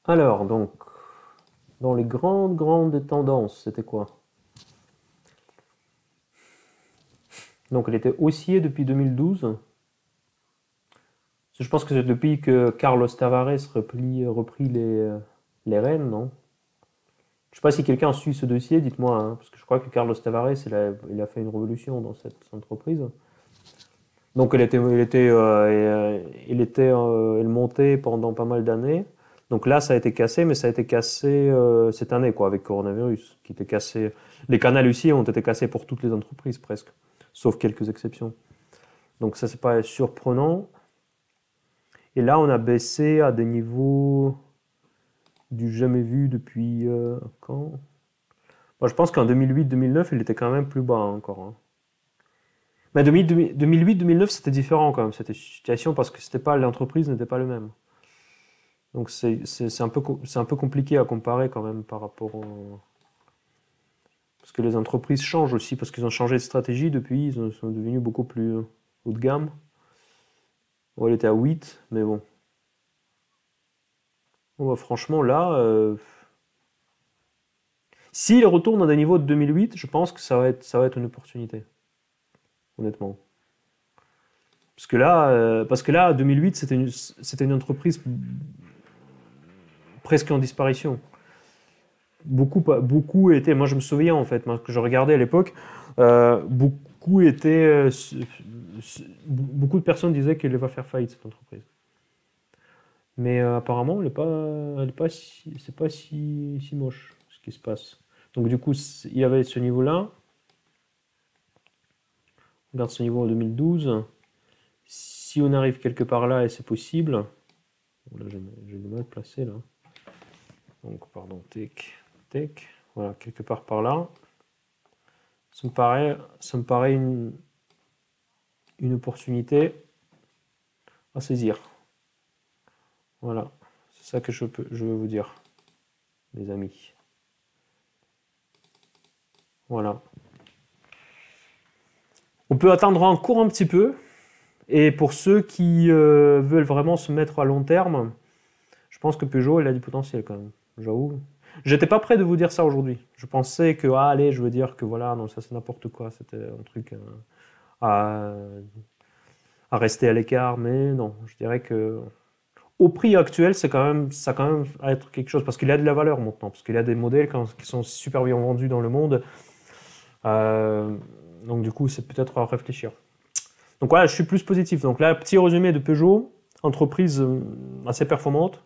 Alors, donc, dans les grandes tendances, c'était quoi? Donc, elle était haussier depuis 2012. Je pense que c'est depuis que Carlos Tavares repris les rênes, non? Je ne sais pas si quelqu'un suit ce dossier, dites-moi, hein, parce que je crois que Carlos Tavares, il a fait une révolution dans cette entreprise. Donc, elle montait pendant pas mal d'années. Donc là, ça a été cassé, mais ça a été cassé cette année, quoi, avec coronavirus, qui était cassé. Les canaux aussi ont été cassés pour toutes les entreprises, presque, sauf quelques exceptions. Donc ça, c'est pas surprenant. Et là, on a baissé à des niveaux du jamais vu depuis quand? Moi, je pense qu'en 2008-2009, il était quand même plus bas encore, hein. Mais 2008-2009, c'était différent quand même, cette situation, parce que l'entreprise n'était pas le même. Donc c'est un peu compliqué à comparer quand même par rapport au... Parce que les entreprises changent aussi, parce qu'ils ont changé de stratégie depuis, ils sont devenus beaucoup plus haut de gamme. Bon, elle était à 8, mais bon. Bon, bah, franchement, là, s'il retourne à des niveaux de 2008, je pense que ça va être une opportunité. Honnêtement. Parce que là 2008, c'était une entreprise presque en disparition. Beaucoup étaient, moi je me souviens en fait, que je regardais à l'époque, beaucoup de personnes disaient qu'elle va faire faillite cette entreprise. Mais apparemment, c'est pas si moche ce qui se passe. Donc du coup, il y avait ce niveau-là. On regarde ce niveau en 2012. Si on arrive quelque part là, et c'est possible. Bon, là, j'ai du mal placé là. Donc, pardon, tech. Voilà, quelque part par là. Ça me paraît une opportunité à saisir. Voilà, c'est ça que je veux vous dire, les amis. Voilà. On peut attendre encore un petit peu. Et pour ceux qui veulent vraiment se mettre à long terme, je pense que Peugeot, il a du potentiel quand même. J'avoue. J'étais pas prêt de vous dire ça aujourd'hui. Je pensais que, allez, je veux dire que voilà, non, ça c'est n'importe quoi. C'était un truc à rester à l'écart. Mais non, je dirais que au prix actuel, ça quand même à être quelque chose. Parce qu'il y a de la valeur maintenant. Parce qu'il y a des modèles qui sont super bien vendus dans le monde. Donc du coup, c'est peut-être à réfléchir. Donc voilà, je suis plus positif. Donc là, petit résumé de Peugeot, entreprise assez performante.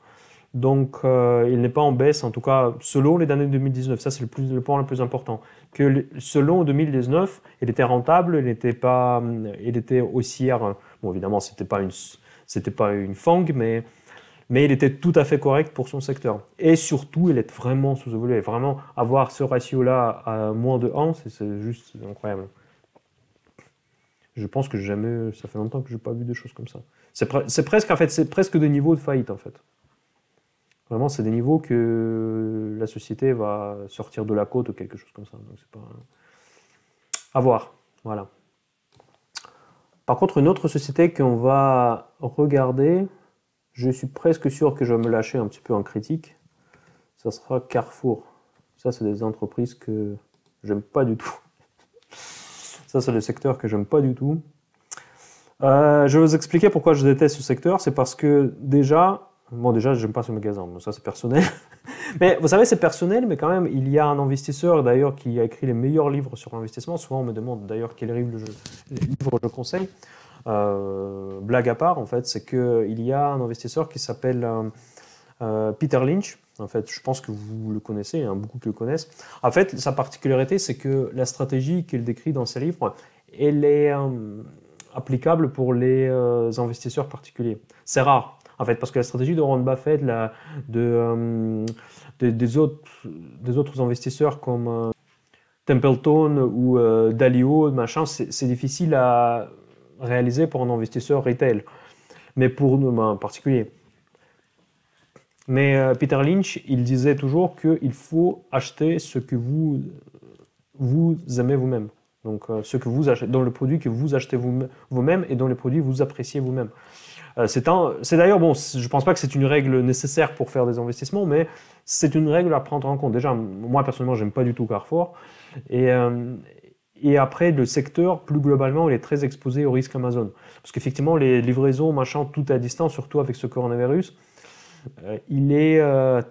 Donc il n'est pas en baisse, en tout cas selon les données de 2019. Ça, c'est le point le plus important. Selon 2019, il était rentable, il était haussière. Bon, évidemment, c'était pas une FANG, mais mais il était tout à fait correct pour son secteur. Et surtout, il est vraiment sous-évalué. Vraiment, avoir ce ratio-là à moins de 1, c'est juste incroyable. Je pense que jamais, ça fait longtemps que je n'ai pas vu des choses comme ça. C'est presque, en fait, c'est presque des niveaux de faillite, en fait. Vraiment, c'est des niveaux que la société va sortir de la côte ou quelque chose comme ça. Donc, c'est pas... À voir. Voilà. Par contre, une autre société qu'on va regarder, je suis presque sûr que je vais me lâcher un petit peu en critique, ça sera Carrefour. Ça, c'est des entreprises que j'aime pas du tout. Ça, c'est le secteur que j'aime pas du tout. Je vais vous expliquer pourquoi je déteste ce secteur. C'est parce que déjà, j'aime pas ce magasin, mais ça c'est personnel. Mais vous savez, c'est personnel, mais quand même, il y a un investisseur d'ailleurs qui a écrit les meilleurs livres sur l'investissement. Souvent, on me demande d'ailleurs quel livre je conseille. Blague à part, en fait, c'est qu'il y a un investisseur qui s'appelle Peter Lynch. En fait, je pense que vous le connaissez, hein, beaucoup qui le connaissent. En fait, sa particularité, c'est que la stratégie qu'il décrit dans ses livres, elle est applicable pour les investisseurs particuliers. C'est rare, en fait, parce que la stratégie de Warren Buffett, des autres investisseurs comme Templeton ou Dalio, machin, c'est difficile à réaliser pour un investisseur retail, mais pour nous, en particulier. Mais Peter Lynch, il disait toujours qu'il faut acheter ce que vous aimez vous-même. Donc, ce que vous achetez, dans le produit que vous achetez vous-même et dans les produits que vous appréciez vous-même. C'est d'ailleurs, bon, je ne pense pas que c'est une règle nécessaire pour faire des investissements, mais c'est une règle à prendre en compte. Déjà, moi, personnellement, j'aime pas du tout Carrefour. Et après, le secteur, plus globalement, il est très exposé au risque Amazon. Parce qu'effectivement, les livraisons, machin, tout à distance, surtout avec ce coronavirus, il est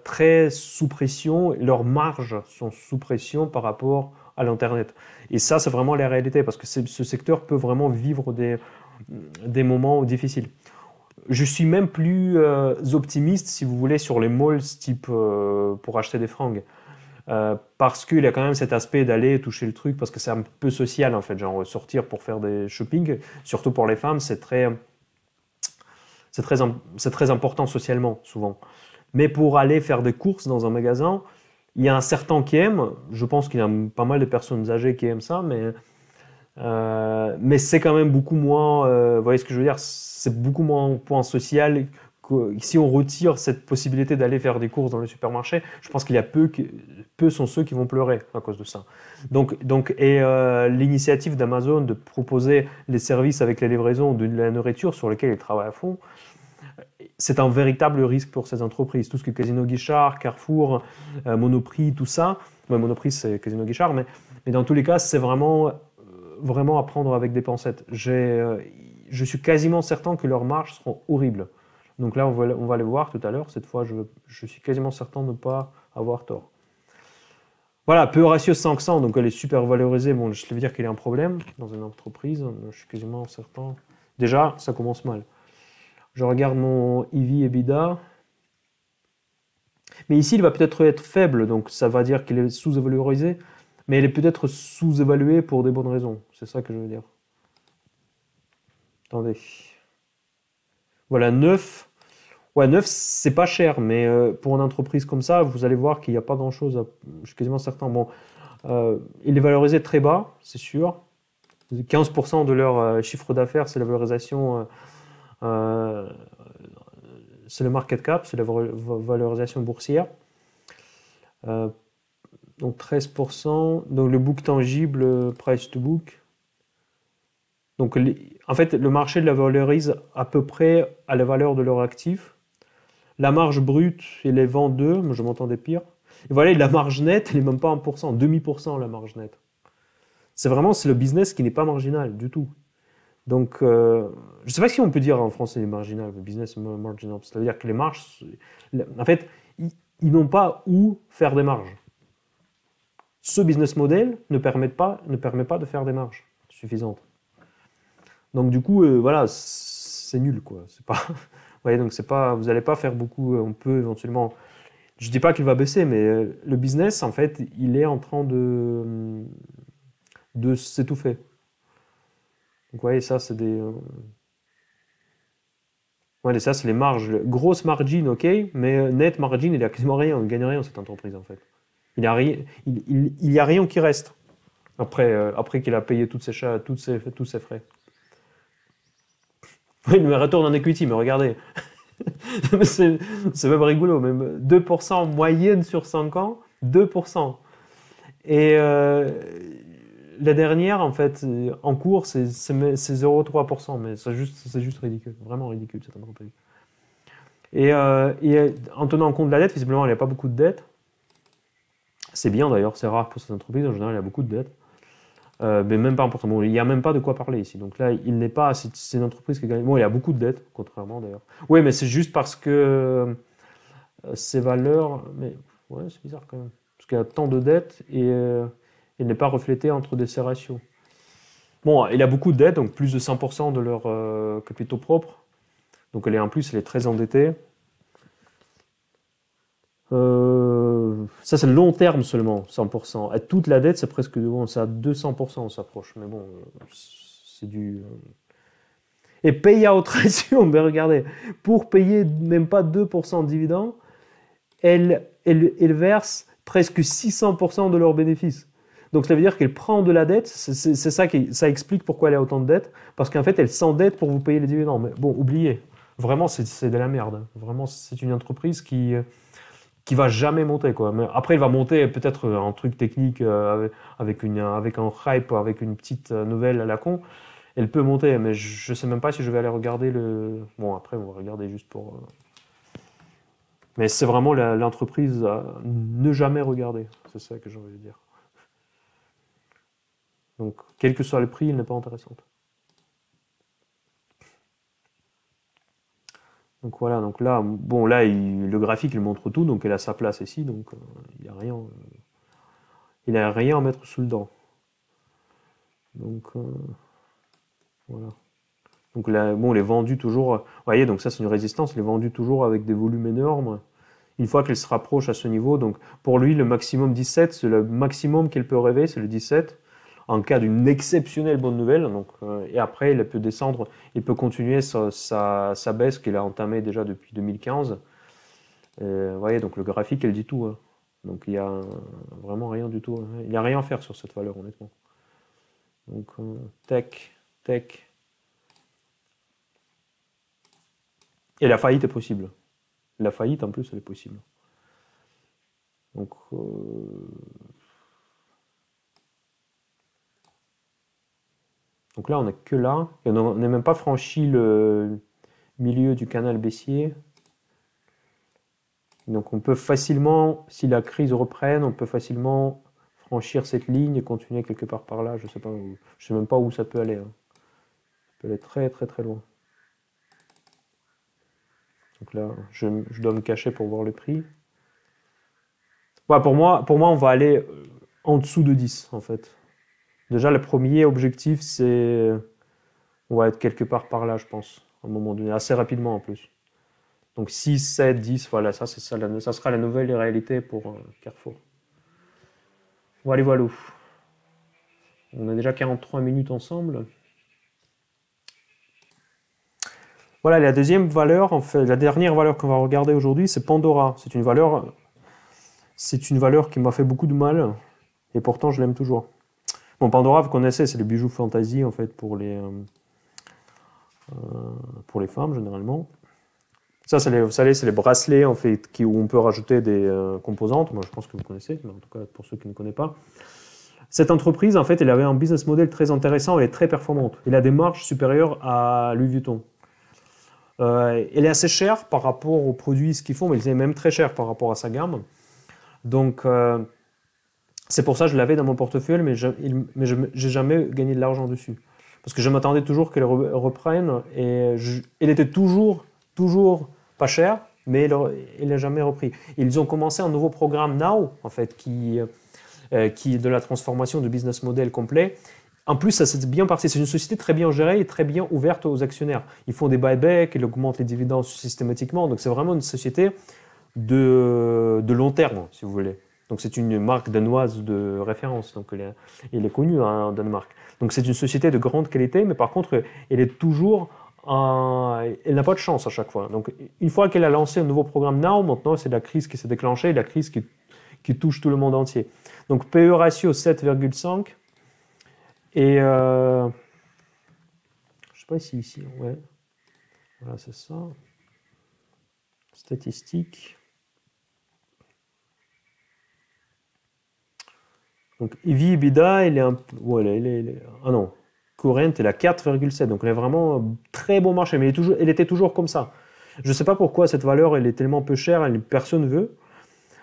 très sous pression, leurs marges sont sous pression par rapport à l'Internet. Et ça, c'est vraiment la réalité, parce que ce secteur peut vraiment vivre des moments difficiles. Je suis même plus optimiste, si vous voulez, sur les malls type pour acheter des fringues. Parce qu'il y a quand même cet aspect d'aller toucher le truc, parce que c'est un peu social en fait, genre sortir pour faire des shopping, surtout pour les femmes, c'est très important socialement, souvent. Mais pour aller faire des courses dans un magasin, il y a un certain qui aime. Je pense qu'il y a pas mal de personnes âgées qui aiment ça, mais c'est quand même beaucoup moins. Vous voyez ce que je veux dire? C'est beaucoup moins un point social. Si on retire cette possibilité d'aller faire des courses dans le supermarché, je pense qu'il y a peu sont ceux qui vont pleurer à cause de ça. L'initiative d'Amazon de proposer les services avec les livraisons de la nourriture sur lesquels ils travaillent à fond, c'est un véritable risque pour ces entreprises. Tout ce que Casino Guichard, Carrefour, Monoprix, tout ça. Ouais, Monoprix, c'est Casino Guichard, mais dans tous les cas, c'est vraiment à prendre avec des pincettes. Je suis quasiment certain que leurs marges seront horribles. Donc là, on va les voir tout à l'heure. Cette fois, je suis quasiment certain de ne pas avoir tort. Voilà, PE ratio 500, donc elle est super valorisée. Bon, je vais dire qu'il y a un problème dans une entreprise. Je suis quasiment certain. Déjà, ça commence mal. Je regarde mon EV/EBITDA. Mais ici, il va peut-être être faible, donc ça va dire qu'il est sous-valorisé. Mais il est peut-être sous-évalué pour des bonnes raisons. C'est ça que je veux dire. Attendez. Voilà, 9. Ouais, 9, c'est pas cher, mais pour une entreprise comme ça, vous allez voir qu'il n'y a pas grand-chose. Je suis quasiment certain. Bon, il est valorisé très bas, c'est sûr. 15% de leur chiffre d'affaires, c'est la valorisation, c'est le market cap, c'est la valorisation boursière. Donc 13%. Donc le book tangible, price to book. Donc en fait, le marché la valorise à peu près à la valeur de leur actif. La marge brute, il est 22, mais je m'entendais pire. Et voilà, la marge nette, elle n'est même pas 1%, demi% la marge nette. C'est le business qui n'est pas marginal du tout. Donc, je ne sais pas si on peut dire en français les marginal, le business marginal. Ça veut dire que les marges, en fait, ils n'ont pas où faire des marges. Ce business model ne permet pas de faire des marges suffisantes. Donc, du coup, voilà, c'est nul, quoi. C'est pas... Vous voyez, donc vous n'allez pas faire beaucoup. On peut éventuellement. Je ne dis pas qu'il va baisser, mais le business, en fait, il est en train de s'étouffer. Donc, vous voyez, ça, c'est des. Ouais, ça, c'est les marges. Grosse margin, ok, mais net margin, il n'y a quasiment rien. On ne gagne rien, cette entreprise, en fait. Il n'y a, il y a rien qui reste après qu'il a payé toutes ses chats, tous ses frais. Oui, il me retourne en equity, mais regardez. c'est même rigolo. Même 2% en moyenne sur 5 ans, 2%. Et la dernière, en fait, en cours, c'est 0,3%. Mais c'est juste ridicule. Vraiment ridicule, cette entreprise. Et en tenant compte de la dette, visiblement, il n'y a pas beaucoup de dettes. C'est bien d'ailleurs, c'est rare pour cette entreprise. En général, il y a beaucoup de dettes. Mais même pas important. Bon, il n'y a même pas de quoi parler ici. Donc là, il n'est pas. C'est une entreprise qui gagne. Bon, il y a beaucoup de dettes, contrairement d'ailleurs. Oui, mais c'est juste parce que ces valeurs. Mais ouais, c'est bizarre quand même. Parce qu'il y a tant de dettes et il n'est pas reflété entre ces ratios. Bon, il a beaucoup de dettes, donc plus de 100% de leurs capitaux propres. Donc en plus, elle est très endettée. Ça, c'est le long terme seulement, 100%. Et toute la dette, c'est presque bon, c'est à 200%, on s'approche. Mais bon, c'est du. Et payout ratio, mais regardez, pour payer même pas 2% de dividendes, elle verse presque 600% de leurs bénéfices. Donc ça veut dire qu'elle prend de la dette, c'est ça explique pourquoi elle a autant de dettes, parce qu'en fait, elle s'endette pour vous payer les dividendes. Mais bon, oubliez, vraiment, c'est de la merde. Vraiment, c'est une entreprise qui va jamais monter, quoi. Mais après, il va monter peut-être un truc technique avec un hype, avec une petite nouvelle à la con. Elle peut monter, mais je sais même pas si je vais aller regarder le. Bon, après, on va regarder juste pour. Mais c'est vraiment l'entreprise à ne jamais regarder. C'est ça que j'ai envie de dire. Donc, quel que soit le prix, elle n'est pas intéressante. Donc voilà, donc là, bon là, le graphique il montre tout, donc elle a sa place ici, donc il n'y a rien, il a rien à mettre sous le dent. Donc voilà. Donc là, bon, elle est vendue toujours. Vous voyez, donc ça c'est une résistance, elle est vendue toujours avec des volumes énormes. Une fois qu'elle se rapproche à ce niveau, donc pour lui le maximum 17, c'est le maximum qu'elle peut rêver, c'est le 17. En cas d'une exceptionnelle bonne nouvelle, donc, et après il peut descendre, il peut continuer sa baisse qu'il a entamée déjà depuis 2015. Vous voyez, donc le graphique, elle dit tout. Hein. Donc il n'y a vraiment rien du tout. Hein. Il n'y a rien à faire sur cette valeur, honnêtement. Donc tech. Et la faillite est possible. La faillite, en plus, elle est possible. Donc là, on n'est que là. Et on n'a même pas franchi le milieu du canal baissier. Donc on peut facilement, si la crise reprenne, on peut facilement franchir cette ligne et continuer quelque part par là. Je sais pas où, je sais même pas où ça peut aller. Hein. Ça peut aller très très très loin. Donc là, je dois me cacher pour voir le prix. Ouais, pour moi, on va aller en dessous de 10 en fait. Déjà, le premier objectif, c'est on va être quelque part par là, je pense, à un moment donné, assez rapidement en plus. Donc 6, 7, 10, voilà, ça sera la nouvelle réalité pour Carrefour. Voilà. On a déjà 43 minutes ensemble. Voilà, la deuxième valeur, en fait, la dernière valeur qu'on va regarder aujourd'hui, c'est Pandora. C'est une valeur qui m'a fait beaucoup de mal, et pourtant je l'aime toujours. Bon, Pandora, vous connaissez, c'est le bijou fantasy en fait pour les femmes généralement. Ça, vous savez, c'est les bracelets en fait où on peut rajouter des composantes. Moi, je pense que vous connaissez, mais en tout cas pour ceux qui ne connaissent pas. Cette entreprise, en fait, elle avait un business model très intéressant, elle est très performante. Elle a des marges supérieures à Louis Vuitton. Elle est assez chère par rapport aux produits ce qu'ils font, mais elle est même très chère par rapport à sa gamme. Donc, c'est pour ça que je l'avais dans mon portefeuille, mais je n'ai jamais gagné de l'argent dessus. Parce que je m'attendais toujours qu'elle reprenne, et elle était toujours pas chère, mais elle n'a jamais repris. Ils ont commencé un nouveau programme Now, en fait, qui est de la transformation de business model complet. En plus, ça s'est bien passé. C'est une société très bien gérée et très bien ouverte aux actionnaires. Ils font des buybacks, ils augmentent les dividendes systématiquement. Donc, c'est vraiment une société de long terme, si vous voulez. Donc, c'est une marque danoise de référence. Donc, elle est connue en Danemark. Donc, c'est une société de grande qualité, mais par contre, elle est toujours elle n'a pas de chance à chaque fois. Donc, une fois qu'elle a lancé un nouveau programme Now, maintenant, c'est la crise qui s'est déclenchée, la crise qui touche tout le monde entier. Donc, PE ratio 7,5. Et je ne sais pas si ici, ouais. Voilà, c'est ça. Statistiques. Donc, EV/EBITDA, il est un peu. Voilà, ah non. Current, elle a 4,7. Donc, elle est vraiment un très bon marché. Mais elle était toujours comme ça. Je ne sais pas pourquoi cette valeur, elle est tellement peu chère, personne ne veut.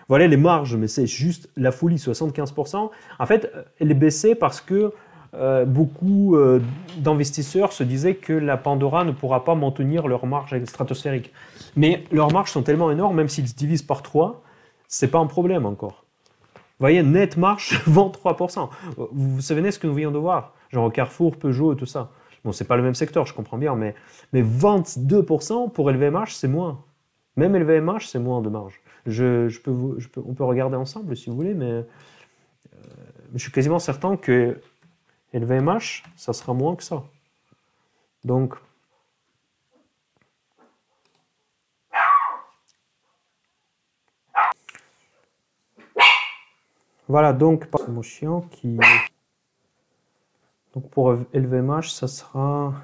Voilà les marges, mais c'est juste la folie, 75%. En fait, elle est baissée parce que beaucoup d'investisseurs se disaient que la Pandora ne pourra pas maintenir leurs marges stratosphériques. Mais leurs marges sont tellement énormes, même s'ils se divisent par 3, c'est pas un problème encore. Vous voyez, net marge, 23%. Vous vous souvenez ce que nous venons de voir? Genre Carrefour, Peugeot et tout ça. Bon, c'est pas le même secteur, je comprends bien, mais 22% pour LVMH, c'est moins. Même LVMH, c'est moins de marge. On peut regarder ensemble si vous voulez, mais je suis quasiment certain que LVMH, ça sera moins que ça. Donc, voilà, donc, mon chien qui... Donc, pour LVMH, ça sera...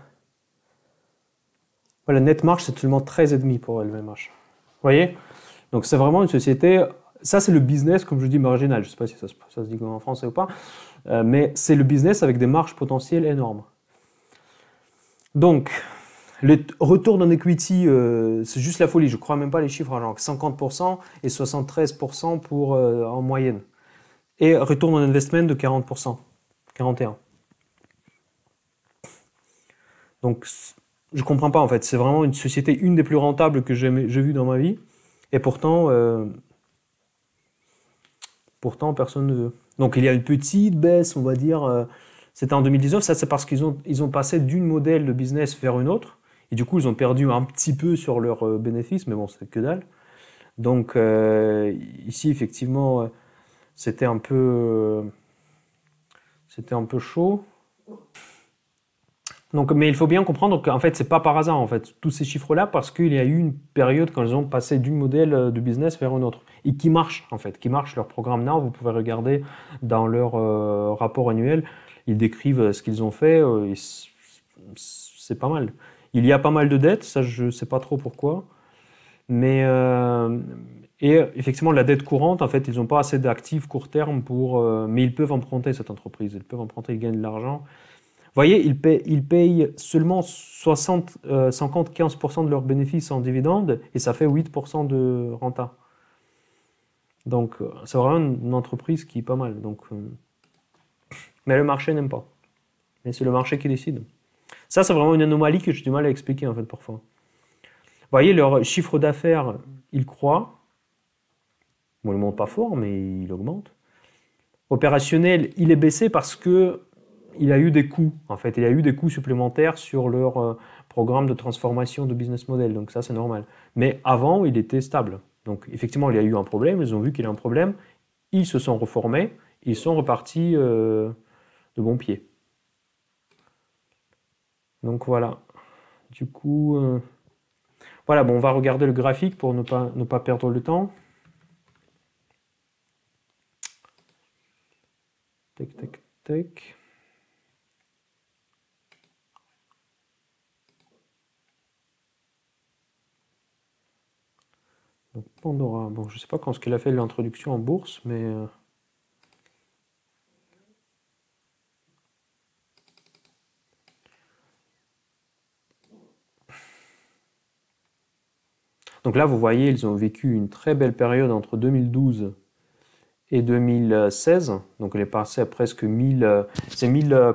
Voilà, net marge, c'est seulement 13,5 pour LVMH. Vous voyez? Donc, c'est vraiment une société... Ça, c'est le business, comme je dis, marginal. Je ne sais pas si ça se dit en français ou pas. Mais c'est le business avec des marges potentielles énormes. Donc, le retour en equity, c'est juste la folie. Je ne crois même pas les chiffres, genre 50% et 73% en moyenne. Et retour en investment de 40%, 41%. Donc, je ne comprends pas en fait. C'est vraiment une société, une des plus rentables que j'ai vues dans ma vie. Et pourtant, personne ne veut. Donc, il y a une petite baisse, on va dire. C'était en 2019. Ça, c'est parce qu'ils ont passé d'une modèle de business vers une autre. Et du coup, ils ont perdu un petit peu sur leurs bénéfices. Mais bon, c'est que dalle. Donc, ici, effectivement, c'était un peu chaud. Donc, mais il faut bien comprendre qu'en fait, c'est pas par hasard, en fait, tous ces chiffres-là, parce qu'il y a eu une période quand ils ont passé d'un modèle de business vers un autre. Et qui marche, en fait, qui marche leur programme Now. Vous pouvez regarder dans leur rapport annuel, ils décrivent ce qu'ils ont fait, et c'est pas mal. Il y a pas mal de dettes, ça je sais pas trop pourquoi, mais et effectivement la dette courante, en fait, ils n'ont pas assez d'actifs court terme mais ils peuvent emprunter cette entreprise, ils peuvent emprunter, ils gagnent de l'argent. Vous voyez, ils payent seulement 75% de leurs bénéfices en dividendes et ça fait 8% de renta. Donc, c'est vraiment une entreprise qui est pas mal. Donc, mais le marché n'aime pas. Mais c'est le marché qui décide. Ça, c'est vraiment une anomalie que j'ai du mal à expliquer, en fait, parfois. Vous voyez, leur chiffre d'affaires, il croît. Bon, il ne monte pas fort, mais il augmente. Opérationnel, il est baissé parce que il y a eu des coûts, en fait. Il y a eu des coûts supplémentaires sur leur programme de transformation de business model. Donc ça, c'est normal. Mais avant, il était stable. Donc effectivement, il y a eu un problème. Ils ont vu qu'il y a un problème. Ils se sont reformés. Ils sont repartis de bon pied. Donc voilà. Du coup, voilà. Bon, on va regarder le graphique pour ne pas perdre le temps. Tac, tac, tac. Donc Pandora, bon, je ne sais pas quand ce qu'elle a fait l'introduction en bourse, mais donc là, vous voyez, ils ont vécu une très belle période entre 2012 et 2016. Donc elle est passée à presque 1000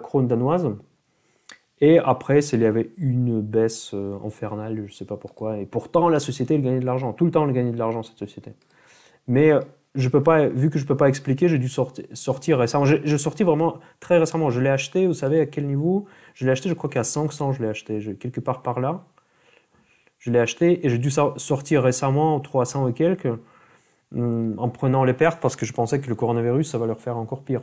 krones danoises. Et après, il y avait une baisse infernale, je ne sais pas pourquoi. Et pourtant, la société, elle gagnait de l'argent. Tout le temps, elle gagnait de l'argent, cette société. Mais je peux pas, vu que je ne peux pas expliquer, j'ai dû sortir récemment. J'ai sorti vraiment très récemment. Je l'ai acheté, vous savez à quel niveau? Je l'ai acheté, je crois qu'à 500, je l'ai acheté. Quelque part par là. Je l'ai acheté et j'ai dû sortir récemment, 300 et quelques, en prenant les pertes parce que je pensais que le coronavirus, ça va leur faire encore pire.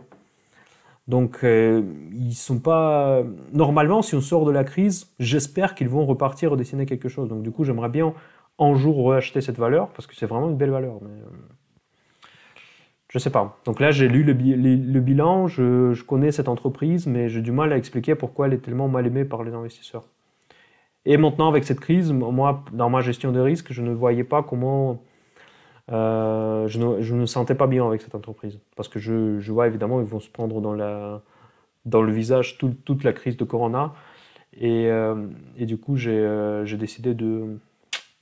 Donc, ils sont pas. Normalement, si on sort de la crise, j'espère qu'ils vont repartir redessiner quelque chose. Donc, du coup, j'aimerais bien un jour reacheter cette valeur parce que c'est vraiment une belle valeur. Mais je sais pas. Donc là, j'ai lu le bilan, je connais cette entreprise, mais j'ai du mal à expliquer pourquoi elle est tellement mal aimée par les investisseurs. Et maintenant, avec cette crise, moi, dans ma gestion des risques, je ne voyais pas comment. Je ne me sentais pas bien avec cette entreprise. Parce que je vois évidemment, ils vont se prendre dans le visage toute la crise de Corona. Et du coup, j'ai décidé de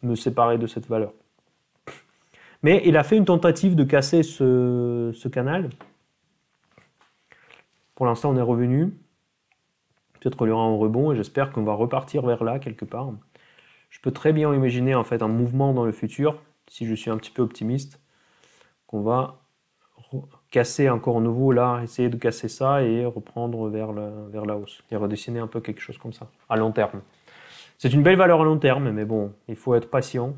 me séparer de cette valeur. Mais il a fait une tentative de casser ce canal. Pour l'instant, on est revenu. Peut-être qu'il y aura un rebond et j'espère qu'on va repartir vers là quelque part. Je peux très bien imaginer en fait un mouvement dans le futur, si je suis un petit peu optimiste, qu'on va casser encore nouveau là, essayer de casser ça et reprendre vers la hausse et redessiner un peu quelque chose comme ça, à long terme. C'est une belle valeur à long terme, mais bon, il faut être patient.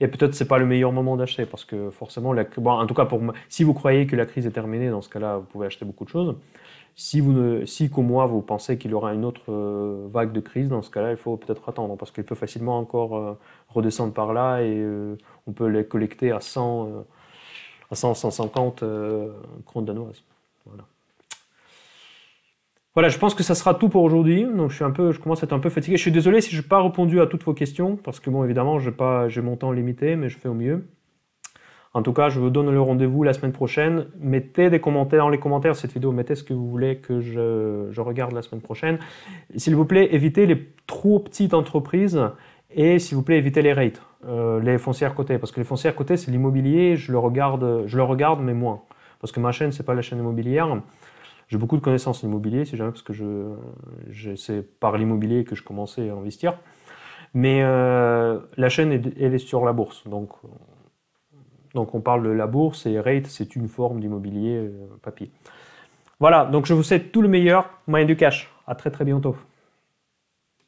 Et peut-être c'est pas le meilleur moment d'acheter parce que forcément, bon, en tout cas pour moi, si vous croyez que la crise est terminée, dans ce cas-là, vous pouvez acheter beaucoup de choses. Si comme moi vous pensez qu'il y aura une autre vague de crise, dans ce cas-là, il faut peut-être attendre parce qu'il peut facilement encore redescendre par là et on peut les collecter à 100, 150 couronnes danoises. Voilà. Voilà, je pense que ça sera tout pour aujourd'hui. Donc je commence à être un peu fatigué. Je suis désolé si je n'ai pas répondu à toutes vos questions parce que bon, évidemment, j'ai mon temps limité, mais je fais au mieux. En tout cas, je vous donne le rendez-vous la semaine prochaine. Mettez des commentaires dans les commentaires de cette vidéo. Mettez ce que vous voulez que je regarde la semaine prochaine. S'il vous plaît, évitez les trop petites entreprises et s'il vous plaît, évitez les rates, les foncières cotées. Parce que les foncières cotées, c'est l'immobilier. Je le regarde, mais moins. Parce que ma chaîne, c'est pas la chaîne immobilière. J'ai beaucoup de connaissances en immobilier, si jamais, parce que c'est par l'immobilier que je commençais à investir. Mais la chaîne, elle est sur la bourse. Donc on parle de la bourse et rate, c'est une forme d'immobilier papier. Voilà, donc je vous souhaite tout le meilleur. Moyen du cash. À très très bientôt.